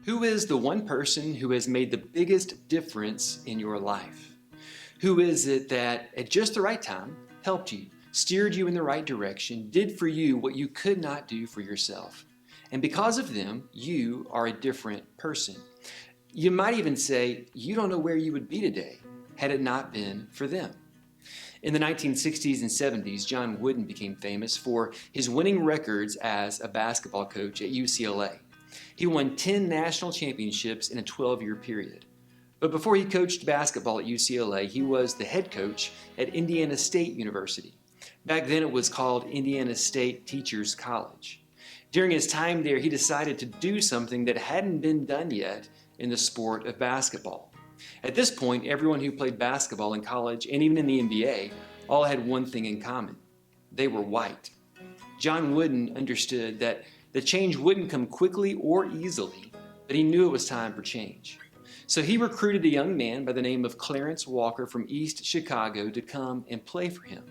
Who is the one person who has made the biggest difference in your life? Who is it that at just the right time helped you, steered you in the right direction, did for you what you could not do for yourself? And because of them, you are a different person. You might even say you don't know where you would be today had it not been for them. In the 1960s and 70s, John Wooden became famous for his winning records as a basketball coach at UCLA. He won 10 national championships in a 12-year period. But before he coached basketball at UCLA, he was the head coach at Indiana State University. Back then it was called Indiana State Teachers College. During his time there, he decided to do something that hadn't been done yet in the sport of basketball. At this point, everyone who played basketball in college and even in the NBA all had one thing in common. They were white. John Wooden understood that the change wouldn't come quickly or easily, but he knew it was time for change. So he recruited a young man by the name of Clarence Walker from East Chicago to come and play for him.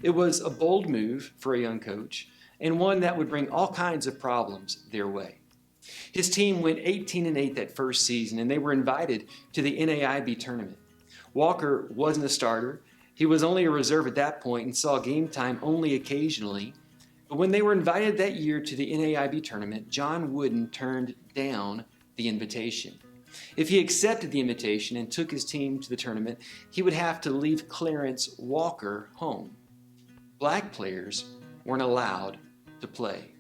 It was a bold move for a young coach, and one that would bring all kinds of problems their way. His team went 18-8 that first season, and they were invited to the NAIB tournament. Walker wasn't a starter. He was only a reserve at that point and saw game time only occasionally. But when they were invited that year to the NAIB tournament, John Wooden turned down the invitation. If he accepted the invitation and took his team to the tournament, he would have to leave Clarence Walker home. Black players weren't allowed to play.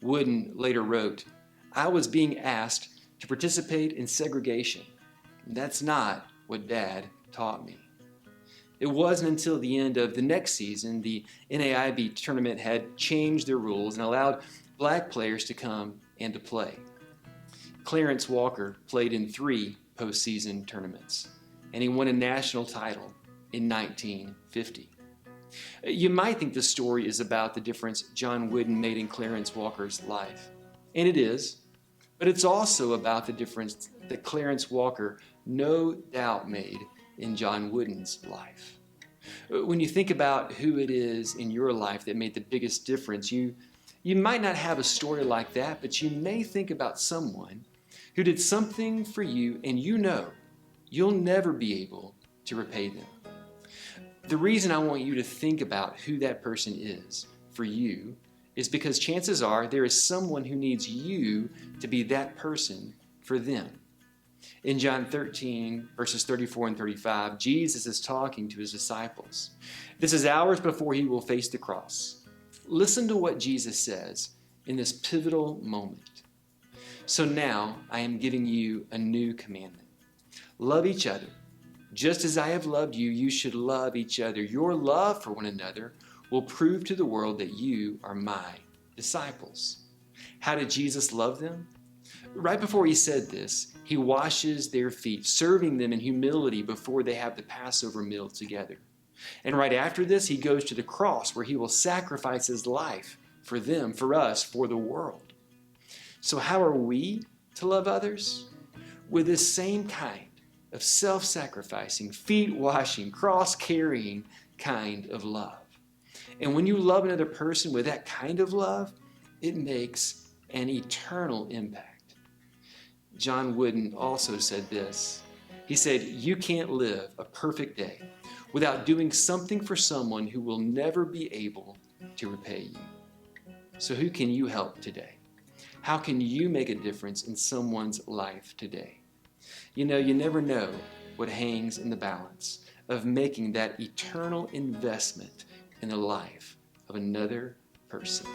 Wooden later wrote, "I was being asked to participate in segregation. That's not what Dad taught me." It wasn't until the end of the next season the NAIB tournament had changed their rules and allowed black players to come and to play. Clarence Walker played in 3 postseason tournaments, and he won a national title in 1950. You might think the story is about the difference John Wooden made in Clarence Walker's life, and it is, but it's also about the difference that Clarence Walker no doubt made in John Wooden's life. When you think about who it is in your life that made the biggest difference, you might not have a story like that, but you may think about someone who did something for you and you know you'll never be able to repay them. The reason I want you to think about who that person is for you is because chances are there is someone who needs you to be that person for them. In John 13, verses 34 and 35, Jesus is talking to his disciples. This is hours before he will face the cross. Listen to what Jesus says in this pivotal moment. "So now I am giving you a new commandment. Love each other. Just as I have loved you, you should love each other. Your love for one another will prove to the world that you are my disciples." How did Jesus love them? Right before he said this, he washes their feet, serving them in humility before they have the Passover meal together. And right after this, he goes to the cross where he will sacrifice his life for them, for us, for the world. So how are we to love others? With this same kind of self-sacrificing, feet-washing, cross-carrying kind of love. And when you love another person with that kind of love, it makes an eternal impact. John Wooden also said this. He said, "You can't live a perfect day without doing something for someone who will never be able to repay you." So who can you help today? How can you make a difference in someone's life today? You know, you never know what hangs in the balance of making that eternal investment in the life of another person.